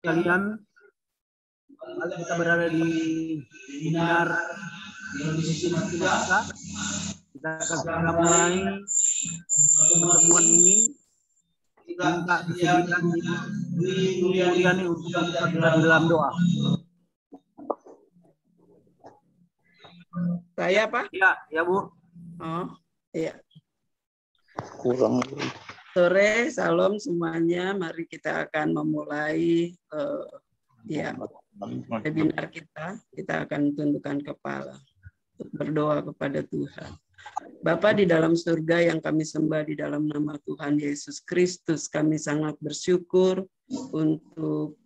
sekalian, kita berada di webinar Matematika. Kita akan segera mulai pertemuan ini. Minta kesediaan Ibu Yuliani untuk membuka kita di dalam doa. Saya Pak? Ya Bu. Oh, iya. Kurang. Sore, salam semuanya. Mari kita akan memulai webinar kita. Kita akan tundukkan kepala untuk berdoa kepada Tuhan. Bapa di dalam surga yang kami sembah di dalam nama Tuhan Yesus Kristus, kami sangat bersyukur untuk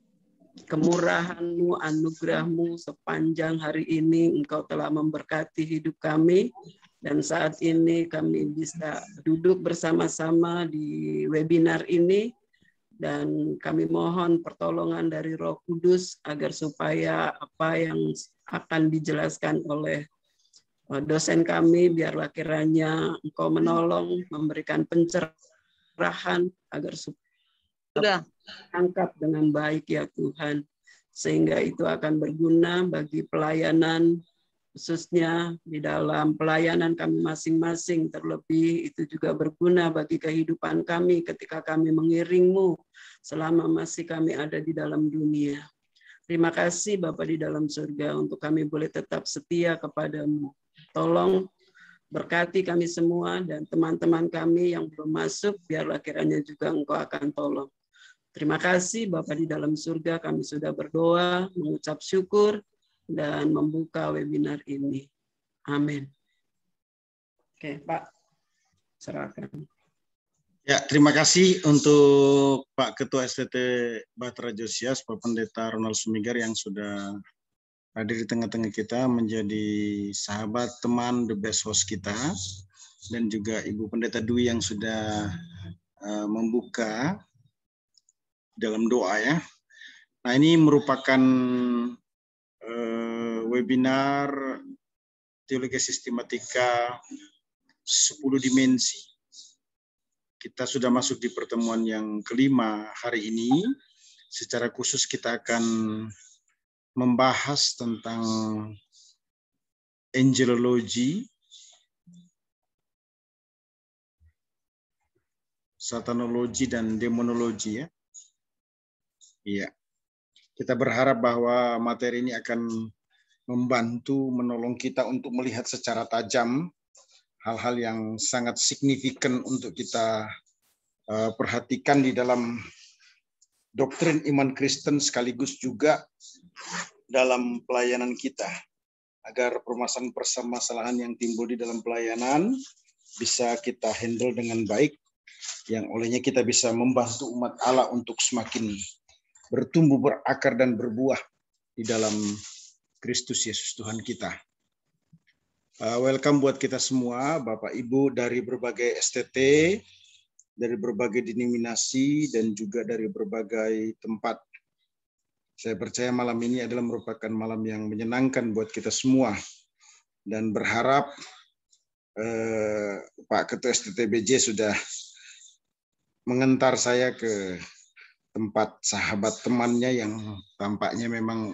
kemurahan-Mu, anugerah-Mu sepanjang hari ini. Engkau telah memberkati hidup kami. Dan saat ini kami bisa duduk bersama-sama di webinar ini. Dan kami mohon pertolongan dari Roh Kudus agar supaya apa yang akan dijelaskan oleh dosen kami, biarlah kiranya Engkau menolong, memberikan pencerahan agar supaya tangkap dengan baik ya Tuhan. Sehingga itu akan berguna bagi pelayanan, khususnya di dalam pelayanan kami masing-masing, terlebih itu juga berguna bagi kehidupan kami ketika kami mengiring-Mu selama masih kami ada di dalam dunia. Terima kasih Bapa di dalam surga untuk kami boleh tetap setia kepada-Mu. Tolong berkati kami semua dan teman-teman kami yang belum masuk, biarlah kiranya juga Engkau akan tolong. Terima kasih Bapa di dalam surga, kami sudah berdoa, mengucap syukur, dan membuka webinar ini. Amin. Oke, Pak, serahkan. Ya, terima kasih untuk Pak Ketua STT Bahtera Josias, Pak Pendeta Ronald Sumigar yang sudah hadir di tengah-tengah kita, menjadi sahabat, teman, the best host kita, dan juga Ibu Pendeta Dwi yang sudah membuka dalam doa ya. Nah, ini merupakan webinar Teologi Sistematika 10 Dimensi. Kita sudah masuk di pertemuan yang kelima hari ini. Secara khusus kita akan membahas tentang angelologi, satanologi, dan demonologi ya. Iya. Kita berharap bahwa materi ini akan membantu, menolong kita untuk melihat secara tajam hal-hal yang sangat signifikan untuk kita perhatikan di dalam doktrin iman Kristen, sekaligus juga dalam pelayanan kita, agar permasalahan-permasalahan yang timbul di dalam pelayanan bisa kita handle dengan baik, yang olehnya kita bisa membantu umat Allah untuk semakin bertumbuh, berakar, dan berbuah di dalam Kristus Yesus Tuhan kita. Welcome buat kita semua, Bapak Ibu dari berbagai STT, dari berbagai denominasi, dan juga dari berbagai tempat. Saya percaya malam ini adalah merupakan malam yang menyenangkan buat kita semua. Dan berharap Pak Ketua STTBJ sudah mengantar saya ke tempat sahabat temannya yang tampaknya memang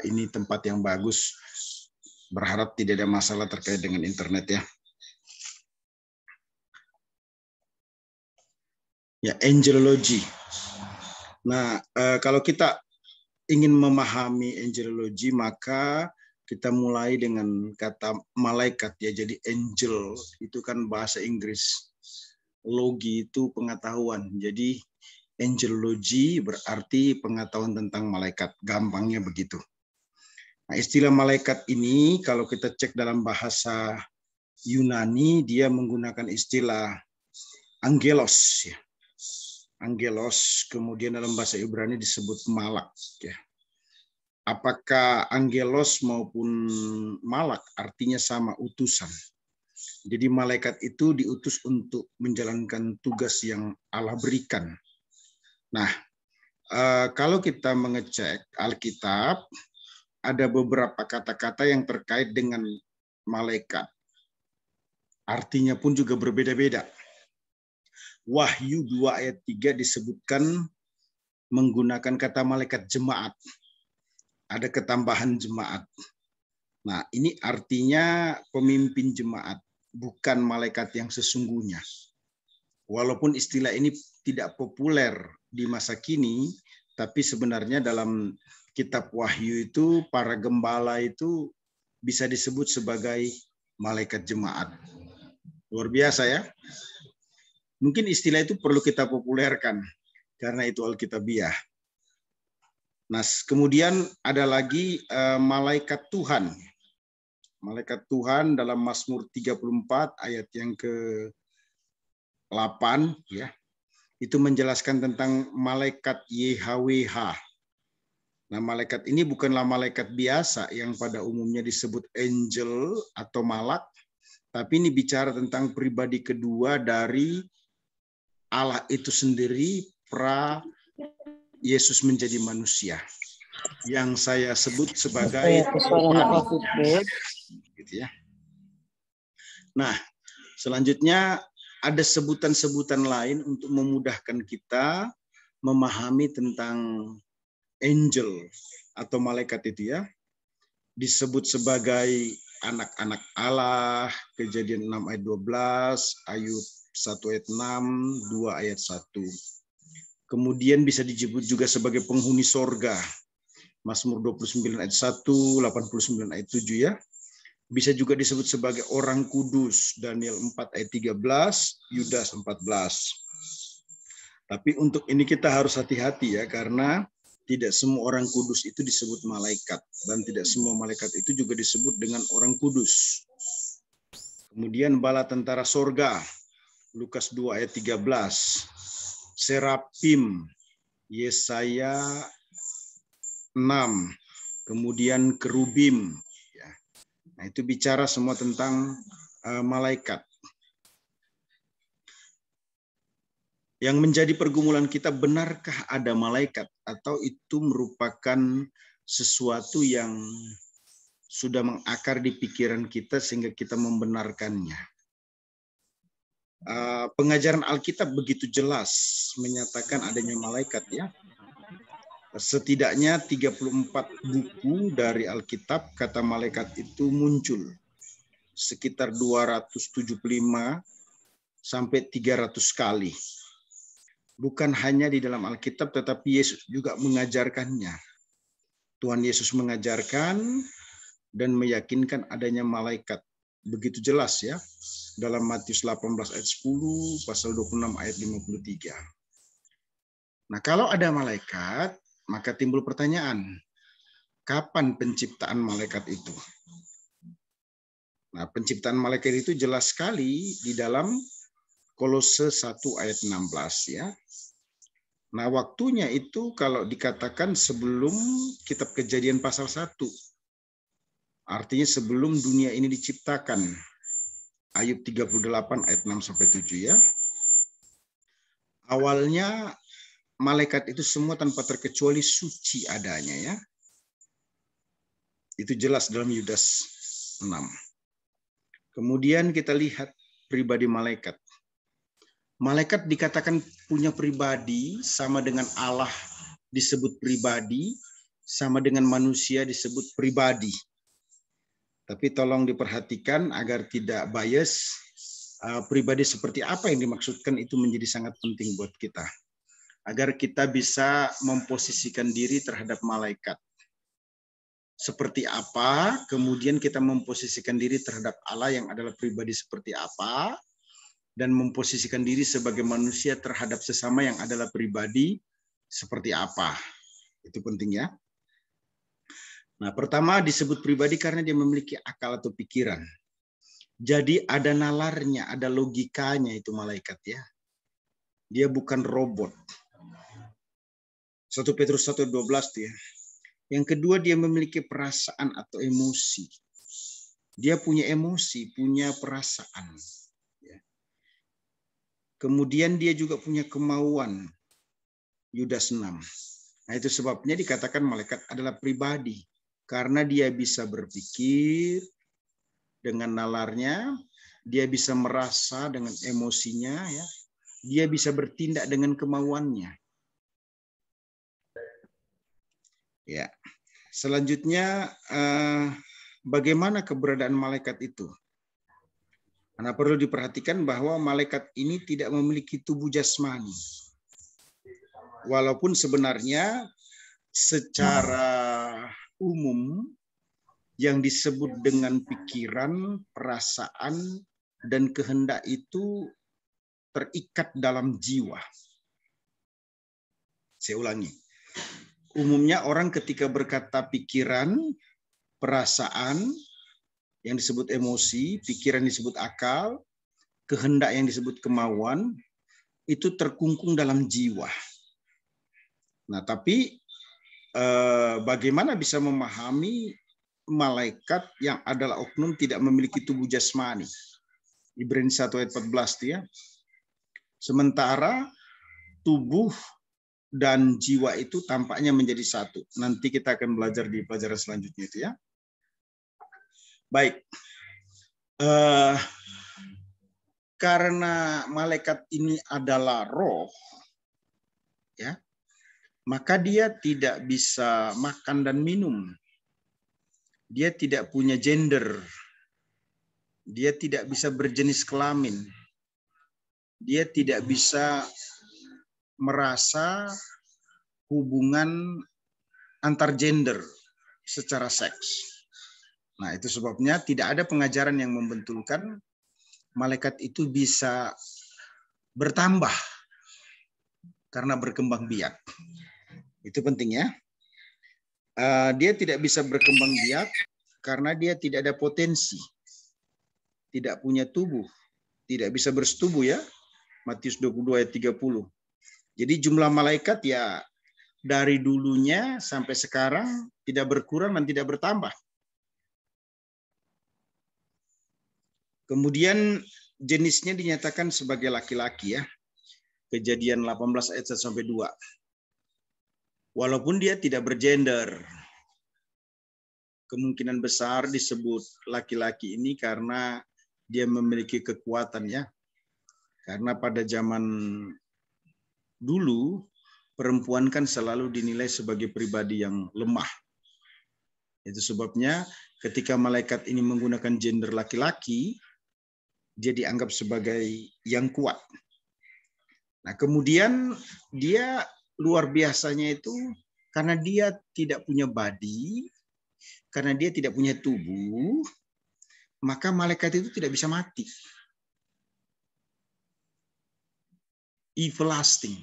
ini tempat yang bagus. Berharap tidak ada masalah terkait dengan internet ya. Ya, angelologi. Nah, kalau kita ingin memahami angelologi, maka kita mulai dengan kata malaikat ya. Jadi angel itu kan bahasa Inggris. Logi itu pengetahuan. Jadi angelologi berarti pengetahuan tentang malaikat. Gampangnya begitu. Nah, istilah malaikat ini kalau kita cek dalam bahasa Yunani, dia menggunakan istilah angelos ya. Angelos, kemudian dalam bahasa Ibrani disebut malak ya. Apakah angelos maupun malak artinya sama, utusan. Jadi malaikat itu diutus untuk menjalankan tugas yang Allah berikan. Nah, kalau kita mengecek Alkitab, ada beberapa kata-kata yang terkait dengan malaikat. Artinya pun juga berbeda-beda. Wahyu 2 ayat 3 disebutkan menggunakan kata malaikat jemaat. Ada ketambahan jemaat. Nah, ini artinya pemimpin jemaat, bukan malaikat yang sesungguhnya. Walaupun istilah ini tidak populer di masa kini, tapi sebenarnya dalam kitab Wahyu itu para gembala itu bisa disebut sebagai malaikat jemaat. Luar biasa ya. Mungkin istilah itu perlu kita populerkan karena itu Alkitabiah. Nah, kemudian ada lagi malaikat Tuhan. Malaikat Tuhan dalam Mazmur 34 ayat yang ke-8 ya. Itu menjelaskan tentang malaikat YHWH. Nah, malaikat ini bukanlah malaikat biasa yang pada umumnya disebut angel atau malak, tapi ini bicara tentang pribadi kedua dari Allah itu sendiri pra Yesus menjadi manusia, yang saya sebut sebagai Tuhan. Gitu ya. Nah, selanjutnya ada sebutan-sebutan lain untuk memudahkan kita memahami tentang angel atau malaikat itu ya. Disebut sebagai anak-anak Allah, Kejadian 6 ayat 12, Ayub 1 ayat 6, 2 ayat 1. Kemudian bisa disebut juga sebagai penghuni sorga. Mazmur 29 ayat 1, 89 ayat 7 ya. Bisa juga disebut sebagai orang kudus. Daniel 4 ayat 13, Yudas 14. Tapi untuk ini kita harus hati-hati ya, karena tidak semua orang kudus itu disebut malaikat. Dan tidak semua malaikat itu juga disebut dengan orang kudus. Kemudian bala tentara sorga. Lukas 2 ayat 13. Serapim, Yesaya 6, kemudian kerubim. Ya. Nah, itu bicara semua tentang malaikat. Yang menjadi pergumulan kita, benarkah ada malaikat atau itu merupakan sesuatu yang sudah mengakar di pikiran kita sehingga kita membenarkannya. Pengajaran Alkitab begitu jelas menyatakan adanya malaikat ya. Setidaknya 34 buku dari Alkitab kata malaikat itu muncul. Sekitar 275 sampai 300 kali. Bukan hanya di dalam Alkitab tetapi Yesus juga mengajarkannya. Tuhan Yesus mengajarkan dan meyakinkan adanya malaikat. Begitu jelas ya. Dalam Matius 18 ayat 10, pasal 26 ayat 53. Nah, kalau ada malaikat, maka timbul pertanyaan, kapan penciptaan malaikat itu? Nah, penciptaan malaikat itu jelas sekali di dalam Kolose 1 ayat 16 ya. Nah, waktunya itu kalau dikatakan sebelum kitab Kejadian pasal 1. Artinya sebelum dunia ini diciptakan. Ayub 38 ayat 6 sampai 7 ya. Awalnya malaikat itu semua tanpa terkecuali suci adanya ya. Itu jelas dalam Yudas 6. Kemudian kita lihat pribadi malaikat. Malaikat dikatakan punya pribadi sama dengan Allah disebut pribadi, sama dengan manusia disebut pribadi. Tapi tolong diperhatikan agar tidak bias, pribadi seperti apa yang dimaksudkan itu menjadi sangat penting buat kita. Agar kita bisa memposisikan diri terhadap malaikat. Seperti apa, kemudian kita memposisikan diri terhadap Allah yang adalah pribadi seperti apa, dan memposisikan diri sebagai manusia terhadap sesama yang adalah pribadi seperti apa. Itu penting ya. Nah, pertama disebut pribadi karena dia memiliki akal atau pikiran. Jadi ada nalarnya, ada logikanya itu malaikat ya. Dia bukan robot. 1 Petrus 1:12 ya. Yang kedua dia memiliki perasaan atau emosi. Dia punya emosi, punya perasaan. Ya. Kemudian dia juga punya kemauan. Yudas 6. Nah, itu sebabnya dikatakan malaikat adalah pribadi. Karena dia bisa berpikir dengan nalarnya, dia bisa merasa dengan emosinya, ya, dia bisa bertindak dengan kemauannya. Ya. Selanjutnya, bagaimana keberadaan malaikat itu? Karena perlu diperhatikan bahwa malaikat ini tidak memiliki tubuh jasmani. Walaupun sebenarnya secara umum yang disebut dengan pikiran, perasaan, dan kehendak itu terikat dalam jiwa. Saya ulangi. Umumnya orang ketika berkata pikiran, perasaan, yang disebut emosi, pikiran disebut akal, kehendak yang disebut kemauan, itu terkungkung dalam jiwa. Nah, tapi bagaimana bisa memahami malaikat yang adalah oknum tidak memiliki tubuh jasmani? Ibrani 1 ayat 14 ya. Sementara tubuh dan jiwa itu tampaknya menjadi satu. Nanti kita akan belajar di pelajaran selanjutnya itu ya. Baik. Karena malaikat ini adalah roh, ya, maka dia tidak bisa makan dan minum. Dia tidak punya gender. Dia tidak bisa berjenis kelamin. Dia tidak bisa merasa hubungan antar gender secara seks. Nah, itu sebabnya tidak ada pengajaran yang membentulkan malaikat itu bisa bertambah karena berkembang biak. Itu penting ya. Dia tidak bisa berkembang biak karena dia tidak ada potensi. Tidak punya tubuh. Tidak bisa bersetubuh ya. Matius 22 ayat 30. Jadi jumlah malaikat ya dari dulunya sampai sekarang tidak berkurang dan tidak bertambah. Kemudian jenisnya dinyatakan sebagai laki-laki ya. Kejadian 18 ayat 1-2. Walaupun dia tidak bergender. Kemungkinan besar disebut laki-laki ini karena dia memiliki kekuatan ya. Karena pada zaman dulu perempuan kan selalu dinilai sebagai pribadi yang lemah. Itu sebabnya ketika malaikat ini menggunakan gender laki-laki, dia dianggap sebagai yang kuat. Nah, kemudian dia luar biasanya itu karena dia tidak punya body, karena dia tidak punya tubuh, maka malaikat itu tidak bisa mati. Everlasting.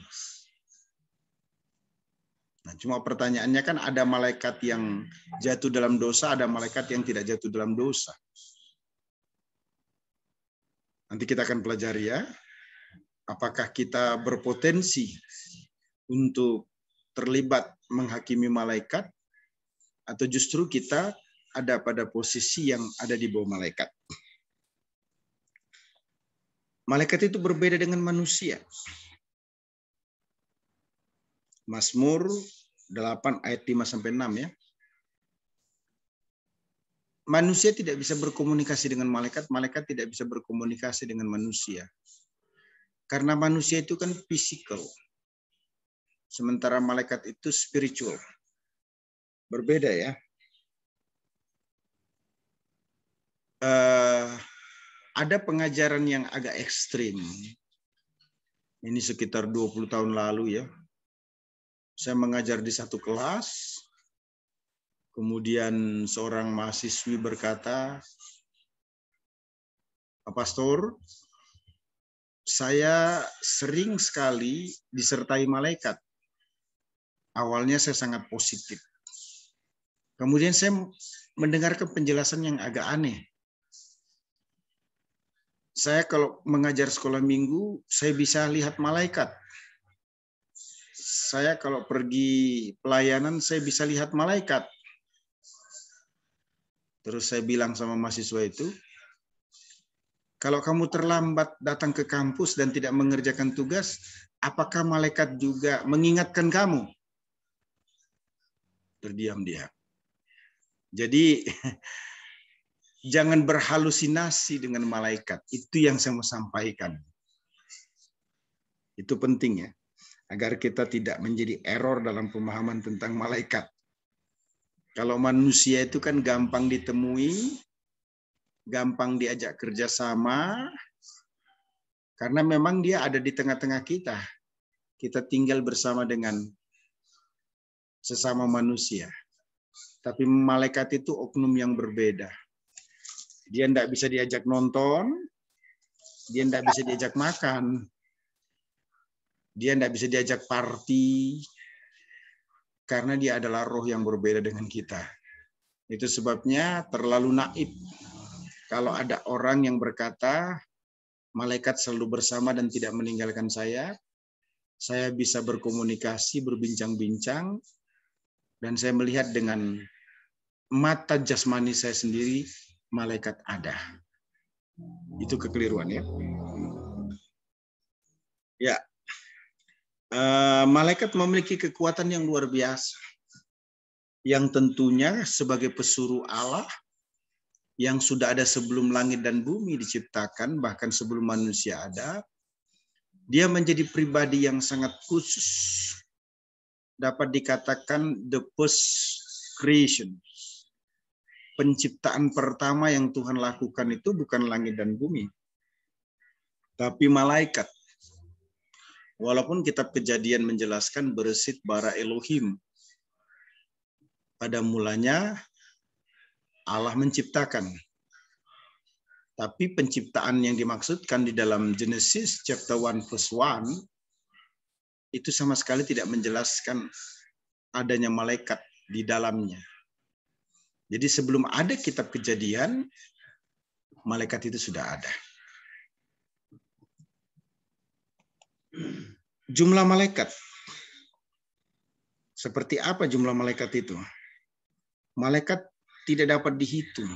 Nah, cuma pertanyaannya kan ada malaikat yang jatuh dalam dosa, ada malaikat yang tidak jatuh dalam dosa. Nanti kita akan pelajari ya, apakah kita berpotensi untuk terlibat menghakimi malaikat, atau justru kita ada pada posisi yang ada di bawah malaikat. Malaikat itu berbeda dengan manusia. Mazmur 8 ayat 5-6 ya. Manusia tidak bisa berkomunikasi dengan malaikat, malaikat tidak bisa berkomunikasi dengan manusia. Karena manusia itu kan physical. Sementara malaikat itu spiritual. Berbeda ya. Ada pengajaran yang agak ekstrim. Ini sekitar 20 tahun lalu ya. Saya mengajar di satu kelas. Kemudian seorang mahasiswi berkata, "Pak Pastor, saya sering sekali disertai malaikat. Awalnya saya sangat positif. Kemudian saya mendengarkan penjelasan yang agak aneh. Saya kalau mengajar sekolah minggu, saya bisa lihat malaikat. Saya kalau pergi pelayanan, saya bisa lihat malaikat." Terus saya bilang sama mahasiswa itu, "Kalau kamu terlambat datang ke kampus dan tidak mengerjakan tugas, apakah malaikat juga mengingatkan kamu?" Terdiam dia. Jadi jangan berhalusinasi dengan malaikat. Itu yang saya mau sampaikan. Itu penting ya, agar kita tidak menjadi error dalam pemahaman tentang malaikat. Kalau manusia itu kan gampang ditemui, gampang diajak kerjasama, karena memang dia ada di tengah-tengah kita. Kita tinggal bersama dengan sesama manusia. Tapi malaikat itu oknum yang berbeda. Dia tidak bisa diajak nonton, dia tidak bisa diajak makan, dia tidak bisa diajak party, karena dia adalah roh yang berbeda dengan kita. Itu sebabnya terlalu naif kalau ada orang yang berkata, malaikat selalu bersama dan tidak meninggalkan saya bisa berkomunikasi, berbincang-bincang, dan saya melihat dengan mata jasmani saya sendiri, malaikat ada. Itu kekeliruan ya. Ya, malaikat memiliki kekuatan yang luar biasa, yang tentunya sebagai pesuruh Allah, yang sudah ada sebelum langit dan bumi diciptakan, bahkan sebelum manusia ada, dia menjadi pribadi yang sangat khusus. Dapat dikatakan the first creation. Penciptaan pertama yang Tuhan lakukan itu bukan langit dan bumi, tapi malaikat. Walaupun kitab Kejadian menjelaskan beresit bara Elohim. Pada mulanya Allah menciptakan. Tapi penciptaan yang dimaksudkan di dalam Genesis chapter 1 verse 1 itu sama sekali tidak menjelaskan adanya malaikat di dalamnya. Jadi sebelum ada kitab Kejadian, malaikat itu sudah ada. Jumlah malaikat. Seperti apa jumlah malaikat itu? Malaikat tidak dapat dihitung.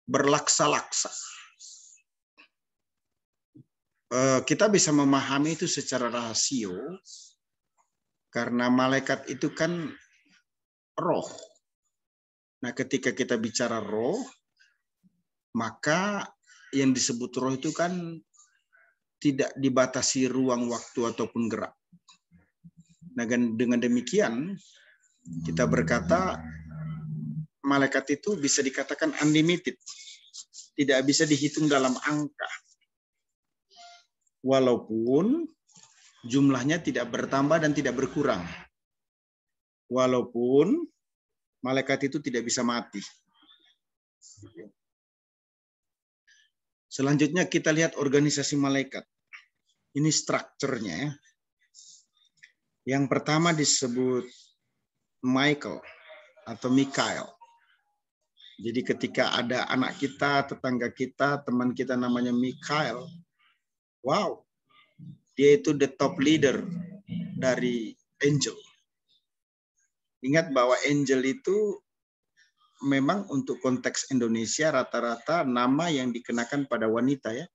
Berlaksa-laksa. Kita bisa memahami itu secara rasio, karena malaikat itu kan roh. Nah, ketika kita bicara roh, maka yang disebut roh itu kan tidak dibatasi ruang, waktu, ataupun gerak. Nah, dengan demikian, kita berkata, malaikat itu bisa dikatakan unlimited. Tidak bisa dihitung dalam angka. Walaupun jumlahnya tidak bertambah dan tidak berkurang. Walaupun malaikat itu tidak bisa mati. Selanjutnya kita lihat organisasi malaikat. Ini strukturnya. Yang pertama disebut Michael atau Mikael. Jadi ketika ada anak kita, tetangga kita, teman kita namanya Mikael, wow, dia itu the top leader dari angel. Ingat bahwa angel itu memang untuk konteks Indonesia rata-rata nama yang dikenakan pada wanita ya.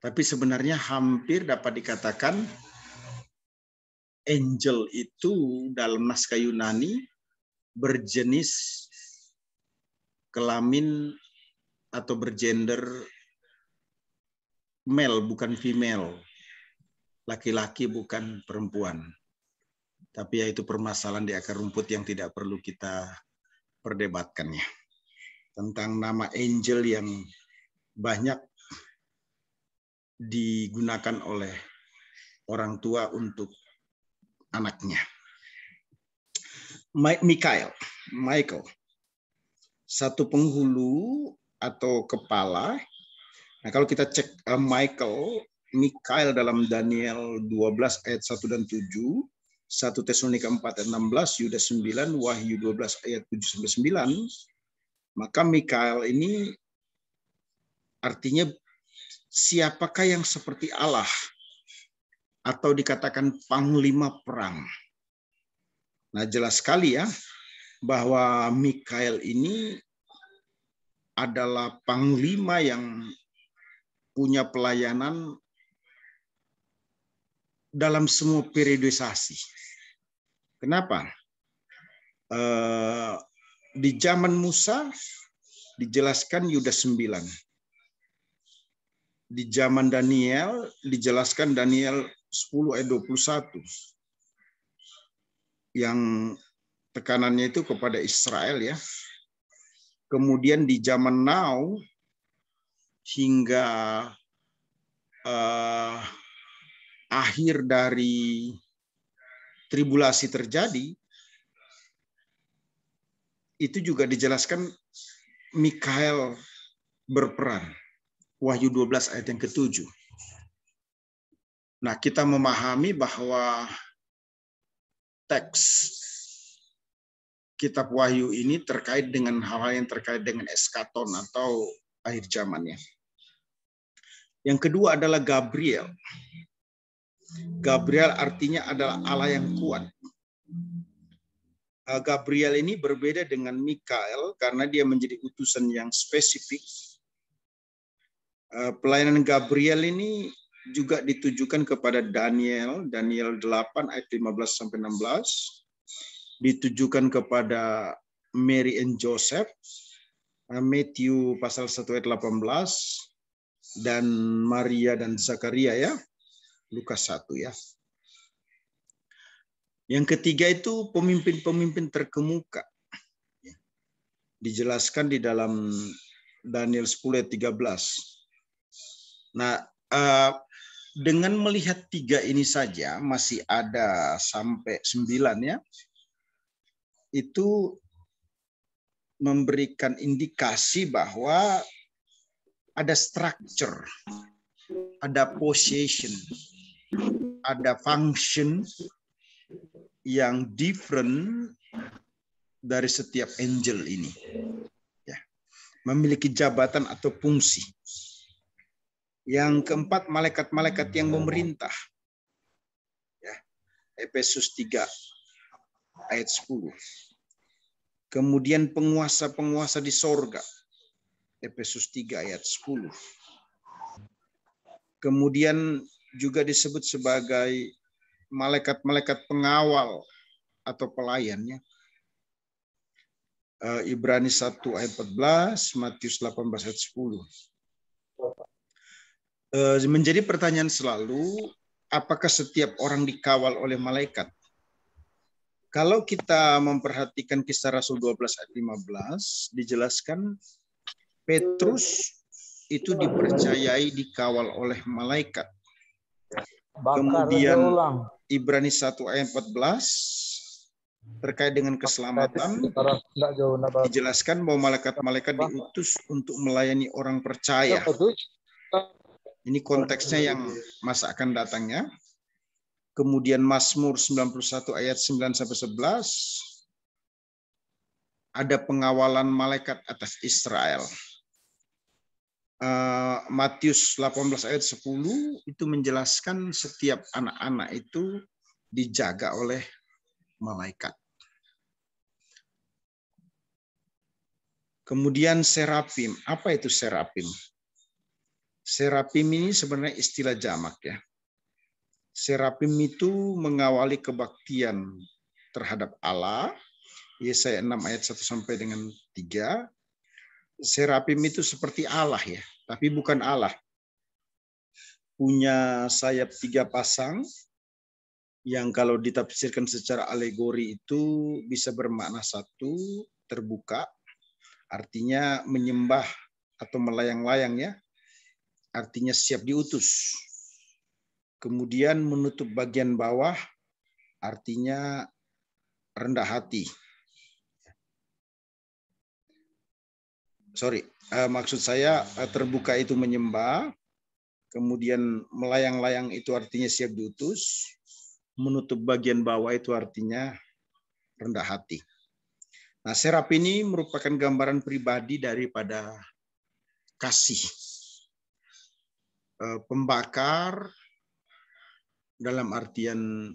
Tapi sebenarnya hampir dapat dikatakan angel itu dalam naskah Yunani berjenis kelamin atau bergender male bukan female. Laki-laki bukan perempuan. Tapi yaitu permasalahan di akar rumput yang tidak perlu kita perdebatkannya. Tentang nama angel yang banyak digunakan oleh orang tua untuk anaknya. Michael, satu penghulu atau kepala. Nah, kalau kita cek Mikael dalam Daniel 12 ayat 1 dan 7, 1 Tesalonika 4 ayat 16, Yudas 9, Wahyu 12 ayat 7 sampai 9, maka Mikael ini artinya siapakah yang seperti Allah atau dikatakan panglima perang. Nah, jelas sekali ya bahwa Mikael ini adalah panglima yang punya pelayanan dalam semua periodisasi. Kenapa? Di zaman Musa dijelaskan Yudas 9. Di zaman Daniel dijelaskan Daniel 10 ayat 21. Yang tekanannya itu kepada Israel ya. Kemudian di zaman now hingga akhir dari tribulasi terjadi, itu juga dijelaskan Mikael berperan. Wahyu 12 ayat yang ke-7. Nah, kita memahami bahwa teks kitab Wahyu ini terkait dengan hal-hal yang terkait dengan eskaton atau akhir zamannya. Yang kedua adalah Gabriel. Gabriel artinya adalah Allah yang kuat. Gabriel ini berbeda dengan Mikael karena dia menjadi utusan yang spesifik. Pelayanan Gabriel ini juga ditujukan kepada Daniel 8 ayat 15 sampai 16. Ditujukan kepada Mary and Joseph, Matthew pasal 1 ayat 18, dan Maria dan Zakaria ya, Lukas 1 ya. Yang ketiga itu pemimpin-pemimpin terkemuka. Dijelaskan di dalam Daniel 10 ayat 13. Nah, dengan melihat 3 ini saja, masih ada sampai 9 ya, itu memberikan indikasi bahwa ada structure, ada position, ada function yang different dari setiap angel ini. Ya, memiliki jabatan atau fungsi. Yang keempat, malaikat-malaikat yang memerintah. Ya, Efesus 3 ayat 10. Kemudian penguasa-penguasa di sorga. Efesus 3 ayat 10. Kemudian juga disebut sebagai malaikat-malaikat pengawal atau pelayannya. Ibrani 1 ayat 14, Matius 18 ayat 10. Menjadi pertanyaan selalu, apakah setiap orang dikawal oleh malaikat? Kalau kita memperhatikan Kisah Rasul 12 ayat 15, dijelaskan Petrus itu dipercayai dikawal oleh malaikat. Kemudian Ibrani 1 ayat 14 terkait dengan keselamatan dijelaskan bahwa malaikat-malaikat diutus untuk melayani orang percaya. Ini konteksnya yang masa akan datangnya. Kemudian Mazmur 91 ayat 9 sampai 11 ada pengawalan malaikat atas Israel. Matius 18 ayat 10 itu menjelaskan setiap anak-anak itu dijaga oleh malaikat. Kemudian serapim. Apa itu serapim? Serapim ini sebenarnya istilah jamak ya. Serapim itu mengawali kebaktian terhadap Allah. Yesaya 6 ayat 1 sampai dengan 3. Serapim itu seperti Allah ya, tapi bukan Allah. Punya sayap 3 pasang yang kalau ditafsirkan secara alegori itu bisa bermakna 1, terbuka, artinya menyembah atau melayang-layang ya, artinya siap diutus. Kemudian menutup bagian bawah, artinya rendah hati. Maksud saya terbuka itu menyembah, kemudian melayang-layang itu artinya siap diutus, menutup bagian bawah itu artinya rendah hati. Nah, serap ini merupakan gambaran pribadi daripada kasih. Pembakar dalam artian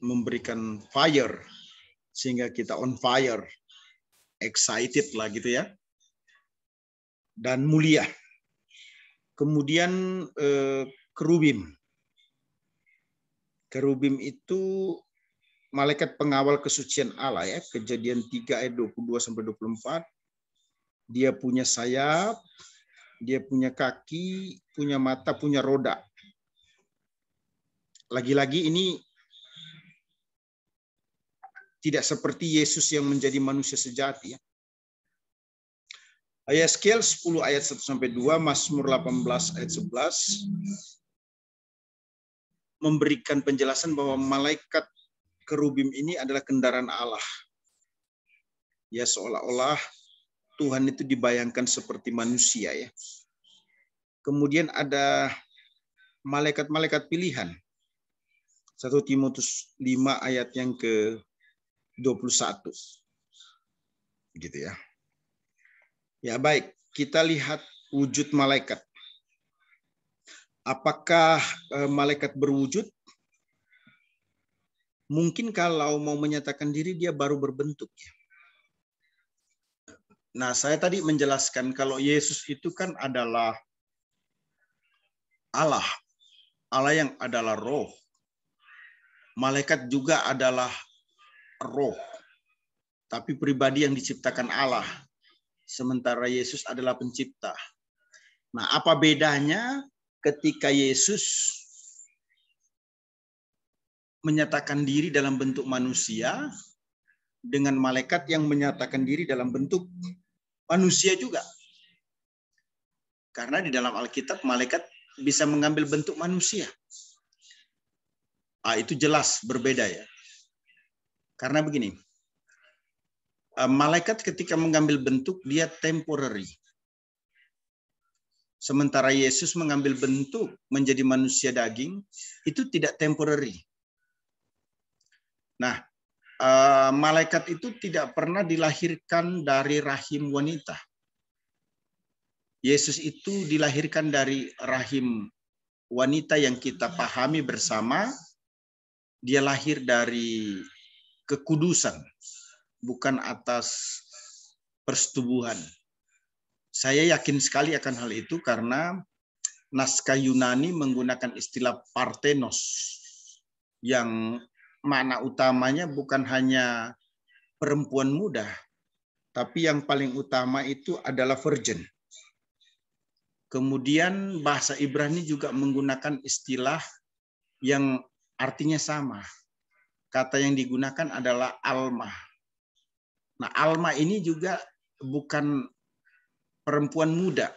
memberikan fire, sehingga kita on fire, excited lah gitu ya. Dan mulia. Kemudian kerubim. Kerubim itu malaikat pengawal kesucian Allah ya. Kejadian 3 ayat 22 sampai 24. Dia punya sayap, dia punya kaki, punya mata, punya roda. Lagi-lagi ini tidak seperti Yesus yang menjadi manusia sejati. Yeskel 10 ayat 1-2, Mazmur 18 ayat 11 memberikan penjelasan bahwa malaikat kerubim ini adalah kendaraan Allah. Ya, seolah-olah Tuhan itu dibayangkan seperti manusia ya. Kemudian ada malaikat-malaikat pilihan. 1 Timotius 5 ayat yang ke-21. Gitu ya. Ya baik, kita lihat wujud malaikat. Apakah malaikat berwujud? Mungkin kalau mau menyatakan diri dia baru berbentuk. Nah, saya tadi menjelaskan kalau Yesus itu kan adalah Allah. Allah yang adalah roh. Malaikat juga adalah roh. Tapi pribadi yang diciptakan Allah. Sementara Yesus adalah pencipta. Nah, apa bedanya ketika Yesus menyatakan diri dalam bentuk manusia dengan malaikat yang menyatakan diri dalam bentuk manusia juga? Karena di dalam Alkitab malaikat bisa mengambil bentuk manusia. Itu jelas berbeda ya. Karena begini, malaikat ketika mengambil bentuk dia temporary. Sementara Yesus mengambil bentuk menjadi manusia daging, itu tidak temporary. Nah, malaikat itu tidak pernah dilahirkan dari rahim wanita. Yesus itu dilahirkan dari rahim wanita yang kita pahami bersama. Dia lahir dari kekudusan, bukan atas persetubuhan. Saya yakin sekali akan hal itu karena naskah Yunani menggunakan istilah parthenos yang makna utamanya bukan hanya perempuan muda, tapi yang paling utama itu adalah virgin. Kemudian bahasa Ibrani juga menggunakan istilah yang artinya sama. Kata yang digunakan adalah alma. Nah, alma ini juga bukan perempuan muda.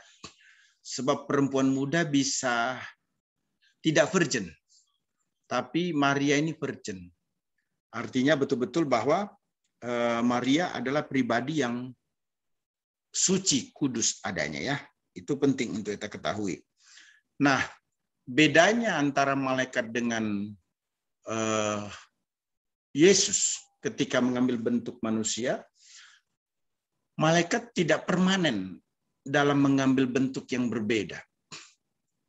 Sebab perempuan muda bisa tidak virgin. Tapi Maria ini virgin. Artinya betul-betul bahwa Maria adalah pribadi yang suci, kudus adanya ya. Itu penting untuk kita ketahui. Nah, bedanya antara malaikat dengan Yesus ketika mengambil bentuk manusia, malaikat tidak permanen dalam mengambil bentuk yang berbeda.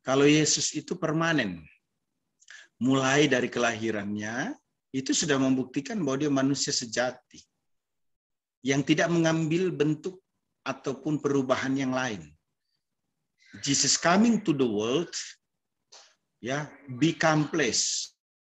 Kalau Yesus itu permanen. Mulai dari kelahirannya, itu sudah membuktikan bahwa dia manusia sejati. Yang tidak mengambil bentuk ataupun perubahan yang lain. Jesus coming to the world, ya, become flesh.